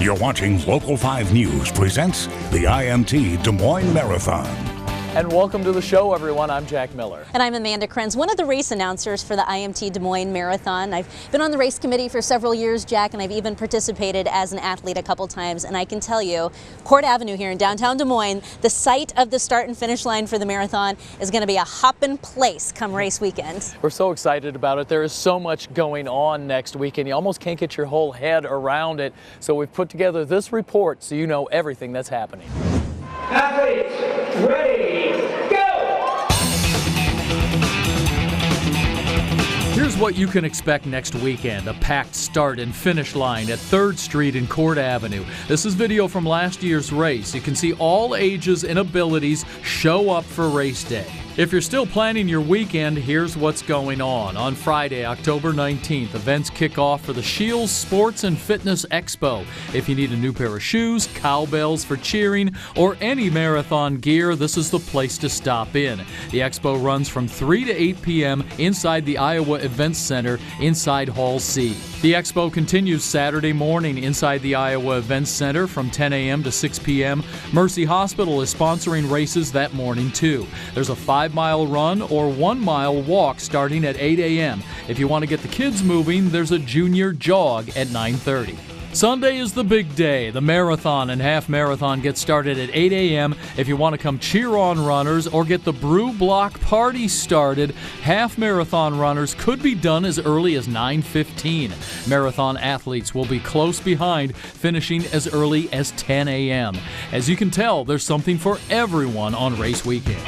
You're watching Local 5 News presents the IMT Des Moines Marathon. And welcome to the show, everyone. I'm Jack Miller. And I'm Amanda Krenz, one of the race announcers for the IMT Des Moines Marathon. I've been on the race committee for several years, Jack, and I've even participated as an athlete a couple times. And I can tell you, Court Avenue here in downtown Des Moines, the site of the start and finish line for the marathon, is going to be a hoppin' place come race weekend. We're so excited about it. There is so much going on next weekend. You almost can't get your whole head around it. So we've put together this report so you know everything that's happening. Athletes, ready, go! Here's what you can expect next weekend. A packed start and finish line at 3rd Street and Court Avenue. This is video from last year's race. You can see all ages and abilities show up for race day. If you're still planning your weekend, here's what's going on. On Friday, October 19th, events kick off for the Scheels Sports and Fitness Expo. If you need a new pair of shoes, cowbells for cheering, or any marathon gear, this is the place to stop in. The expo runs from 3 to 8 p.m. inside the Iowa Events Center inside Hall C. The expo continues Saturday morning inside the Iowa Events Center from 10 a.m. to 6 p.m. Mercy Hospital is sponsoring races that morning, too. There's a 5-mile run or 1-mile walk starting at 8 a.m. If you want to get the kids moving, there's a junior jog at 9:30. Sunday is the big day. The marathon and half marathon get started at 8 a.m. If you want to come cheer on runners or get the Brew Block party started, half marathon runners could be done as early as 9:15. Marathon athletes will be close behind, finishing as early as 10 a.m. As you can tell, there's something for everyone on race weekend.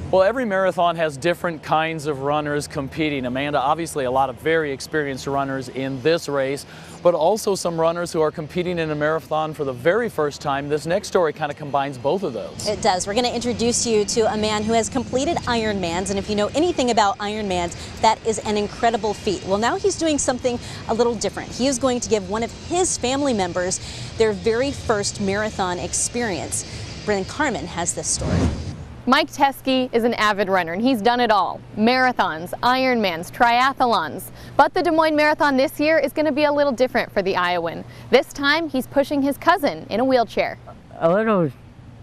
Well, every marathon has different kinds of runners competing. Amanda, obviously a lot of very experienced runners in this race, but also some runners who are competing in a marathon for the very first time. This next story kind of combines both of those. It does. We're going to introduce you to a man who has completed Ironmans, and if you know anything about Ironmans, that is an incredible feat. Well, now he's doing something a little different. He is going to give one of his family members their very first marathon experience. Bren Carmen has this story. Mike Teske is an avid runner, and he's done it all. Marathons, Ironmans, triathlons. But the Des Moines Marathon this year is going to be a little different for the Iowan. This time, he's pushing his cousin in a wheelchair. A little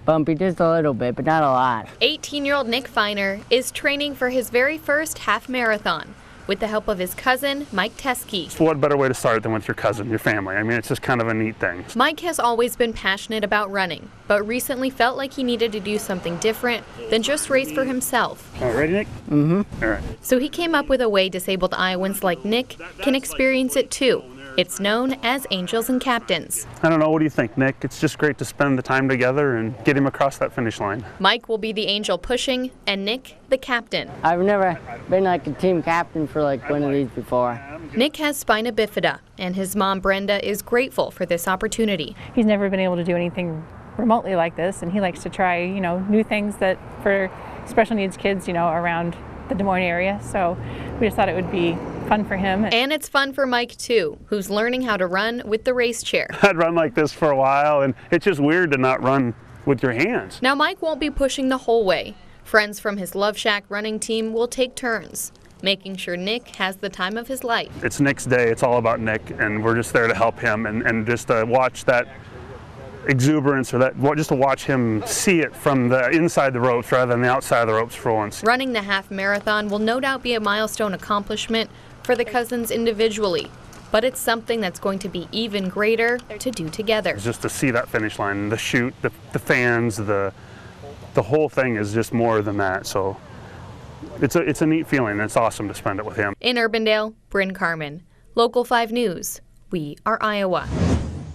bumpy, just a little bit, but not a lot. 18-year-old Nick Feiner is training for his very first half marathon with the help of his cousin, Mike Teske. What better way to start than with your cousin, your family? I mean, it's just kind of a neat thing. Mike has always been passionate about running, but recently felt like he needed to do something different than just race for himself. All right, ready, Nick? Mm-hmm. All right. So he came up with a way disabled Iowans like Nick can experience it too. It's known as Angels and Captains. I don't know, what do you think, Nick? It's just great to spend the time together and get him across that finish line. Mike will be the angel pushing and Nick the captain. I've never been like a team captain for like one of these before. Nick has spina bifida, and his mom Brenda is grateful for this opportunity. He's never been able to do anything remotely like this, and he likes to try, new things that for special needs kids, around the Des Moines area. So we just thought it would be fun for him. And it's fun for Mike too, who's learning how to run with the race chair. I'd run like this for a while, and it's just weird to not run with your hands. Now Mike won't be pushing the whole way. Friends from his Love Shack running team will take turns, making sure Nick has the time of his life. It's Nick's day, it's all about Nick, and we're just there to help him and just to watch that exuberance, or just to watch him see it from the inside the ropes rather than the outside of the ropes for once. Running the half marathon will no doubt be a milestone accomplishment for the cousins individually, but it's something that's going to be even greater to do together. Just to see that finish line, the chute, the fans, the whole thing is just more than that. So it's a neat feeling, and it's awesome to spend it with him. In Urbandale, Bren Carmen, Local 5 News. We are Iowa.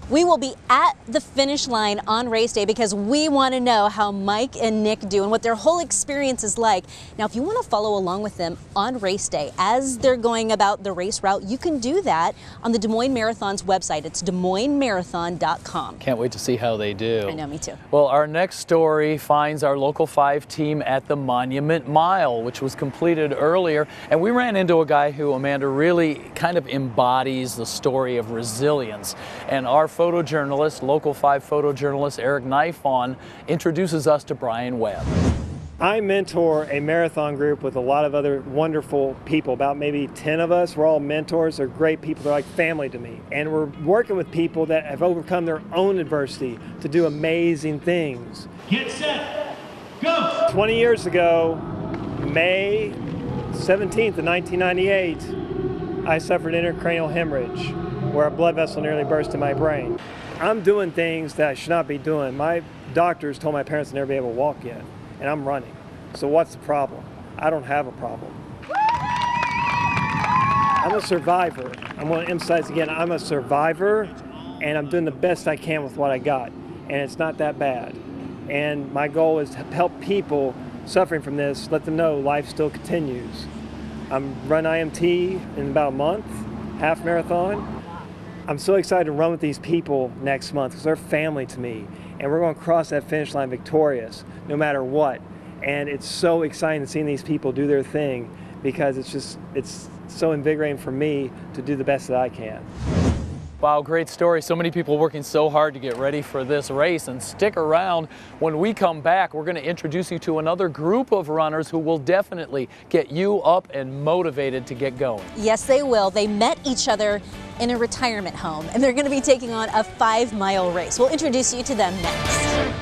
We will be at the finish line on race day because we want to know how Mike and Nick do and what their whole experience is like. Now, if you want to follow along with them on race day as they're going about the race route, you can do that on the Des Moines Marathon's website. It's DesMoinesMarathon.com. Can't wait to see how they do. I know, me too. Well, our next story finds our Local 5 team at the Monument Mile, which was completed earlier. And we ran into a guy who, Amanda, really kind of embodies the story of resilience. And our photojournalist, Local 5 photojournalist Eric Nifon, introduces us to Brian Webb. I mentor a marathon group with a lot of other wonderful people, about maybe 10 of us. We're all mentors. They're great people. They're like family to me. And we're working with people that have overcome their own adversity to do amazing things. Get set, go! 20 years ago, May 17th of 1998, I suffered intracranial hemorrhage where a blood vessel nearly burst in my brain. I'm doing things that I should not be doing. My doctors told my parents to never be able to walk yet. And I'm running. So what's the problem? I don't have a problem. I'm a survivor. I want to emphasize again, I'm a survivor, and I'm doing the best I can with what I got. And it's not that bad. And my goal is to help people suffering from this, let them know life still continues. I'm run IMT in about a month, half marathon. I'm so excited to run with these people next month because they're family to me. And we're going to cross that finish line victorious, no matter what. And it's so exciting seeing these people do their thing because it's so invigorating for me to do the best that I can. Wow, great story. So many people working so hard to get ready for this race. And stick around. When we come back, we're going to introduce you to another group of runners who will definitely get you up and motivated to get going. Yes, they will. They met each other in a retirement home, and they're going to be taking on a 5-mile race. We'll introduce you to them next.